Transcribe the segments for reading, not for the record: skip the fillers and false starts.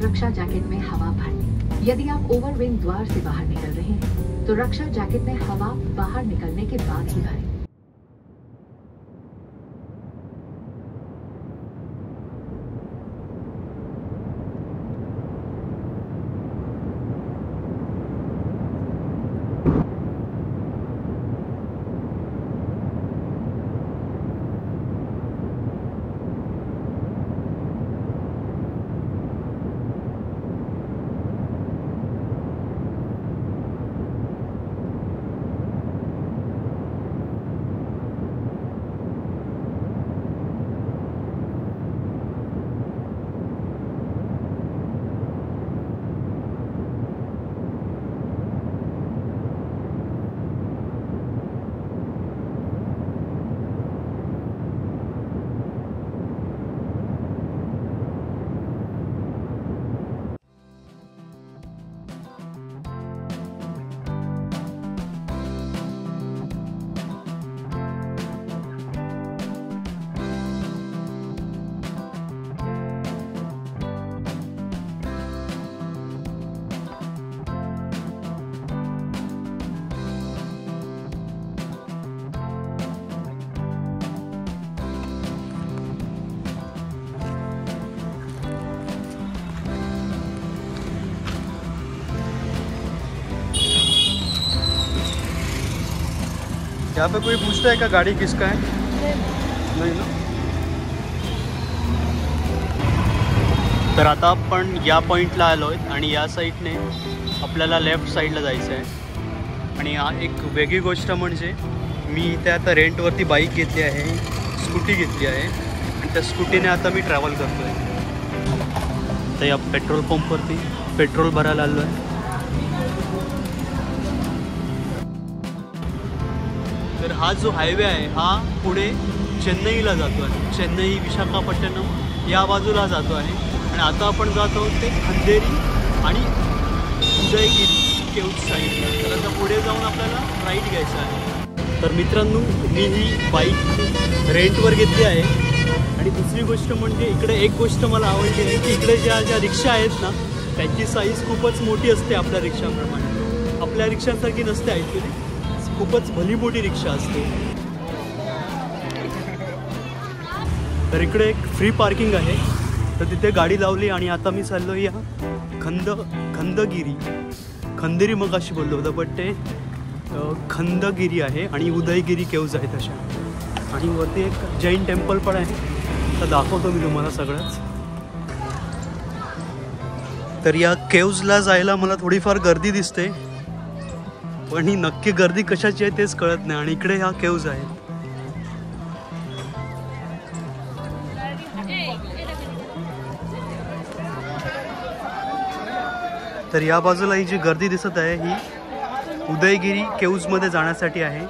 रक्षा jacket में हवा भरनी। यदि आप ओवरविंग द्वार से बाहर निकल रहे हैं तो रक्षा जैकेट में हवा बाहर निकलने के बाद ही भरें। यहाँ पे कोई पूछता है का गाड़ी किसका है? नहीं ना। तर आता आपण या पॉईंटला आलो आहे आणि या साईडने आपल्याला लेफ्ट साईडला जायचं आहे। आणि एक वेगळी गोष्ट म्हणजे मी इथे आता रेंटवरती बाईक घेतली आहे, स्कूटी घेतली आहे आणि त्या स्कूटीने आता मी ट्रॅव्हल करतो आहे। तर या पेट्रोल पंपवरती पेट्रोल भरायला आलो आहे। तर हा जो हायवे आहे हा पुढे चेन्नईला जातो आहे। चेन्नई विशाखापट्टणम या बाजूला जातो आहे आणि आता आपण जात आहोत ते खंदेरी आणि उदयगिरी केव्ज साईडला। तर आता पुढे जाऊन आपल्याला राईट घ्यायचं आहे। तर मित्रांनो, मी ही बाईक रेंटवर घेतली आहे आणि दुसरी गोष्ट म्हणजे इकडे एक गोष्ट मला आवडली आहे की इकडे ज्या रिक्षा आहेत ना त्यांची साईज खूपच मोठी असते आपल्या रिक्षाप्रमाणे। आपल्या रिक्षासारखी नसते ॲक्च्युली, खूपच भली मोठी रिक्षा असते। तर इकडे एक फ्री पार्किंग आहे, तर तिथे गाडी लावली आणि आता मी चाललो या खंदेरी मग अशी बोललो होतं, बट ते खंदगिरी आहे आणि उदयगिरी केव्ज आहेत अशा। आणि वरती एक जैन टेम्पल पण आहे, तर दाखवतो मी तुम्हाला सगळंच। तर या केव्जला जायला मला थोडीफार गर्दी दिसते, पण ही नक्की गर्दी कशाची आहे तेच कळत नाही। आणि इकडे ह्या केव्ज आहेत। तर या बाजूला ही जी गर्दी दिसत आहे ही उदयगिरी केव्जमध्ये जाण्यासाठी आहे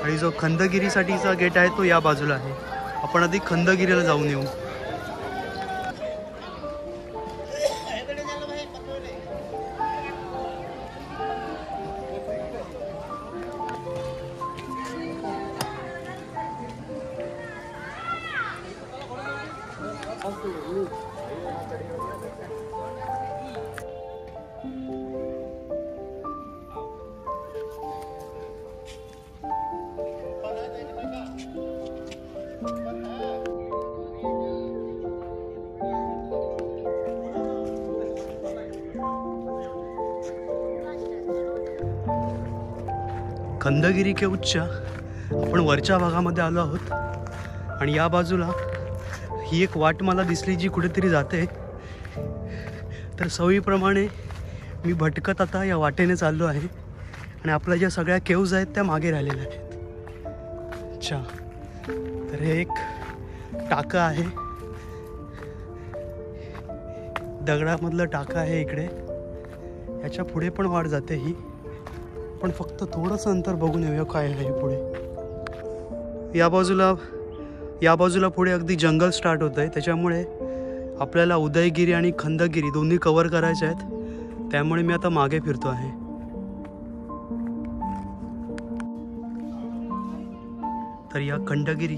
आणि जो खंदगिरीसाठीचा गेट आहे तो या बाजूला आहे। आपण आधी खंदगिरीला जाऊन येऊ। खंदगिरी केव्जच्या आपण वरच्या भागामध्ये आलो आहोत आणि या बाजूला ही एक वाट मला दिसली जी कुठेतरी जाते। तर सवयीप्रमाणे मी भटकत आता या वाटेने चाललो आहे आणि आपल्या ज्या सगळ्या केव्ज आहेत त्या मागे राहिलेल्या आहेत। अच्छा, तर हे एक टाकं आहे, दगडामधलं टाकं आहे इकडे। याच्या पुढे पण वाट जाते ही, पण फक्त थोडंसं अंतर बघून येऊया काय आहे पुढे। या बाजूला पुढे अगदी जंगल स्टार्ट होतं आहे, त्याच्यामुळे आपल्याला उदयगिरी आणि खंदगिरी दोन्ही कव्हर करायचे आहेत, त्यामुळे मी आता मागे फिरतो आहे। तर या खंडगिरी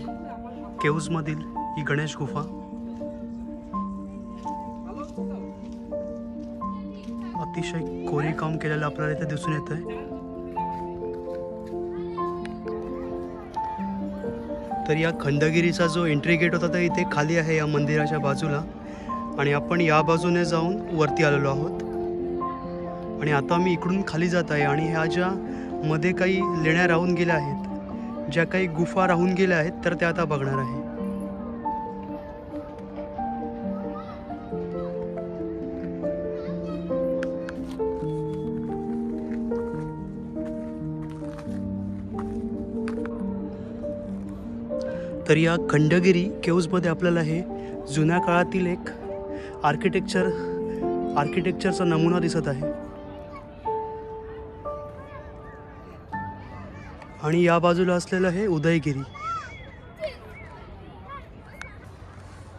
केव्जमधील ही गणेश गुफा अतिशय कोरीव काम केलेलं आपल्याला इथे दिसून येत आहे. तर या खंडगिरीचा जो एंट्री गेट होता तर इथे खाली आहे या मंदिराच्या बाजूला, आणि आपण या बाजूने जाऊन वरती आलेलो आहोत. आणि आता मी इकडून खाली जात आहे आणि ह्या ज्या मध्ये काही लेण्या राहून गेल्या आहेत, ज्या काही गुफा राहून गेल्या आहेत, तर त्या आता बघणार आहे. तर या खंडगिरी केव्जमध्ये आपल्याला हे जुन्या काळातील एक आर्किटेक्चरचा नमुना दिसत आहे. आणि या बाजूला असलेलं हे उदयगिरी.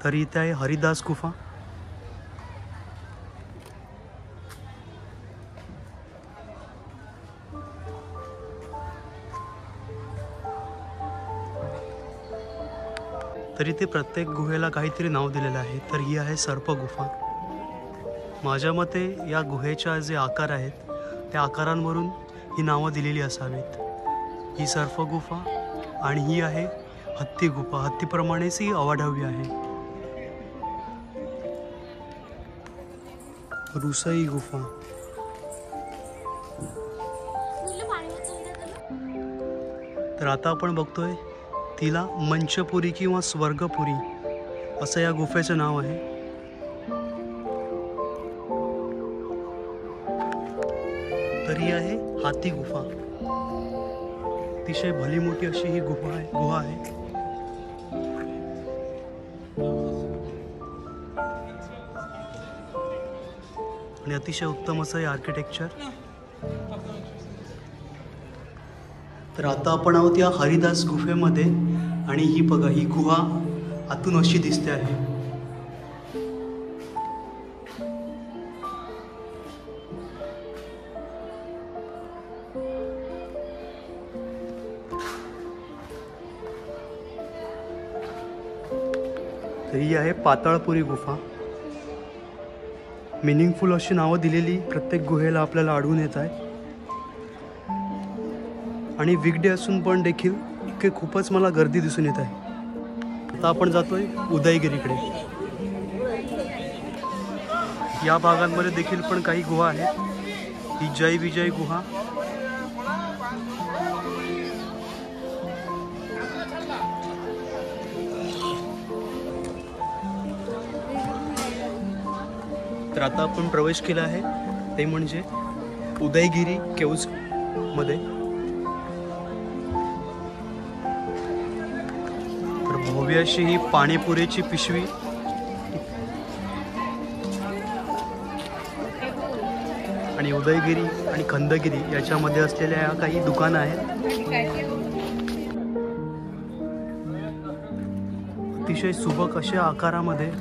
तर इथे आहे हरिदास गुफा. तर इथे प्रत्येक गुहेला काहीतरी नाव दिलेलं आहे. तर ही आहे सर्प गुफा. माझ्या मते या गुहेच्या जे आकार आहेत त्या आकारांवरून ही नावं दिलेली असावीत. ही सर्प गुफा आणि ही आहे हत्ती गुफा. हत्तीप्रमाणेच ही अवाढव्य आहे. रुसई गुफा. तर आता आपण बघतोय तिला मंचपुरी किंवा स्वर्गपुरी असं या गुफेचं नाव आहे. तर ही आहे हाती गुफा. अतिशय भली मोठी अशी ही गुहा आहे. आणि अतिशय उत्तम असं हे आर्किटेक्चर. तर आता आपण आहोत या हरिदास गुफेमध्ये, आणि ही बघा, ही गुहा आतून अशी दिसते आहे. तर ही आहे पाताळपुरी गुफा. मिनिंगफुल अशी नावं दिलेली प्रत्येक गुहेला आपल्याला आढळून येत आहे. आणि वीकडे असून पण देखील इतके खूपच मला गर्दी दिसून येत आहे. आता आपण जातोय उदयगिरीकडे. या भागांमध्ये देखील पण काही गुहा आहेत. ही जय विजय गुहा. तर आता आपण प्रवेश केला आहे ते म्हणजे उदयगिरी केव्ज मध्ये. भव्य अशी ही पाणीपुरीची पिशवी. आणि उदयगिरी आणि खंडगिरी याच्यामध्ये असलेल्या या काही दुकानं आहेत. अतिशय सुबक अशा आकारामध्ये.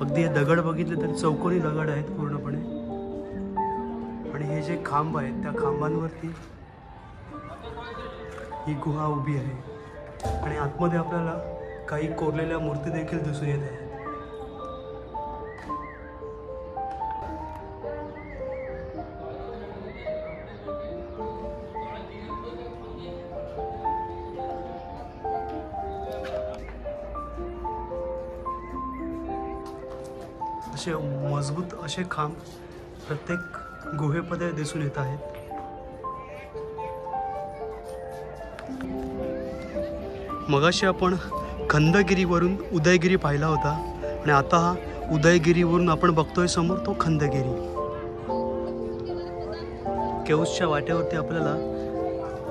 अगदी हे दगड बघितले तर चौकोनी दगड आहेत पूर्णपणे. आणि हे जे खांब आहेत त्या खांबांवरती ही गुहा उभी आहे. आणि आतमध्ये आपल्याला काही कोरलेल्या मूर्ती देखील दिसून येत आहेत. असे मजबूत असे खांब प्रत्येक गुहेमध्ये दिसून येत आहेत. मगाशी आपण खंडगिरीवरून उदयगिरी पाहिला होता, आणि आता हा उदयगिरीवरून आपण बघतोय समोर तो खंडगिरी. केव्जच्या वाटेवरती आपल्याला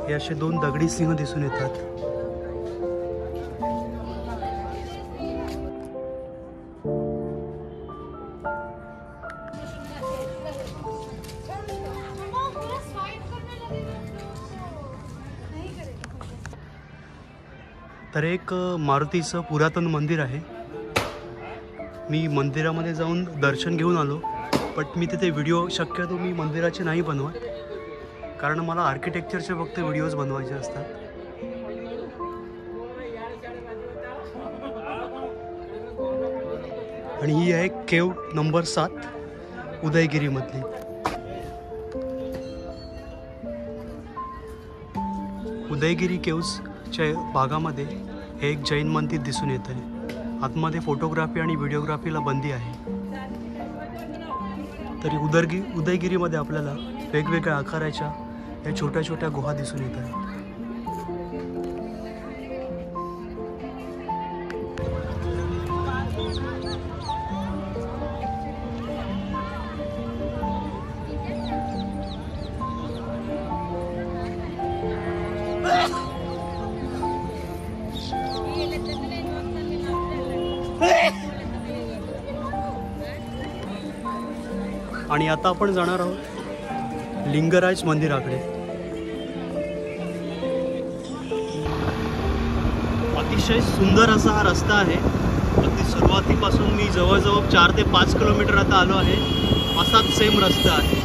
हे असे दोन दगडी सिंह दिसून येतात. तर एक मारुतीचं पुरातन मंदिर आहे. मी मंदिरामध्ये जाऊन दर्शन घेऊन आलो, बट मी तिथे व्हिडिओ शक्यतो मी मंदिराचे नाही बनवत, कारण मला आर्किटेक्चरचे फक्त व्हिडिओज बनवायचे असतात. आणि ही आहे केव नंबर 7 उदयगिरीमधली. उदयगिरी केव्जच्या भागामध्ये हे एक जैन मंदिर दिसून येत आहे. आतमध्ये फोटोग्राफी आणि व्हिडिओग्राफीला बंदी आहे. तरी उदयगिरीमध्ये आपल्याला वेगवेगळ्या आकाराच्या या छोट्या छोट्या गुहा दिसून येत आहेत. आणि आता आपण जाणार आहोत लिंगराज मंदिराकडे. अतिशय सुंदर असा हा रस्ता आहे. अगदी सुरुवातीपासून मी जवळजवळ 4 ते 5 किलोमीटर आता आलो आहे. असाच सेम रस्ता आहे.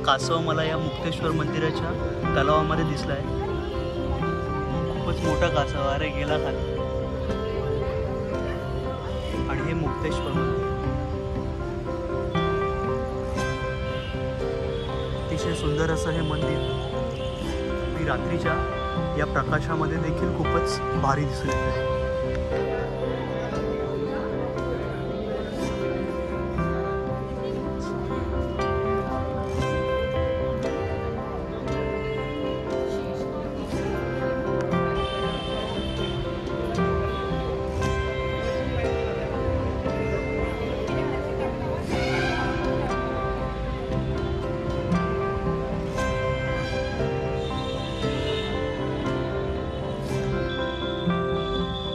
कासव मला या मुक्तेश्वर मंदिराच्या तलावामध्ये दिसला आहे. खूपच मोठा कासव. अरे गेला खाली. आणि हे मुक्तेश्वर मंदिर अतिशय सुंदर असं हे मंदिर. मी रात्रीच्या या प्रकाशामध्ये देखील खूपच भारी दिसून येत आहे.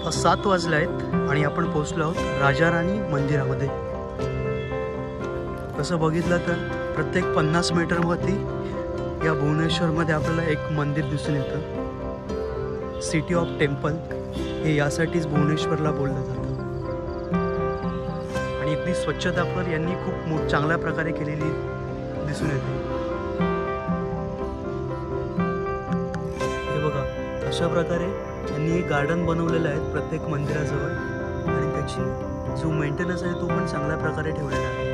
आता 7 वाजले आहेत आणि आपण पोहोचलो आहोत राजा राणी मंदिरामध्ये. तसं बघितलं तर प्रत्येक 50 मीटरवरती या भुवनेश्वरमध्ये आपल्याला एक मंदिर दिसून येतं. सिटी ऑफ टेम्पल हे यासाठीच भुवनेश्वरला बोललं जातं. आणि अगदी स्वच्छता पण यांनी खूप चांगल्या प्रकारे केलेली दिसून येते. हे बघा, अशा प्रकारे यांनी एक गार्डन बनवलेलं आहे प्रत्येक मंदिराजवळ. आणि त्याची जो मेंटेनन्स आहे तो पण चांगल्या प्रकारे ठेवलेला आहे.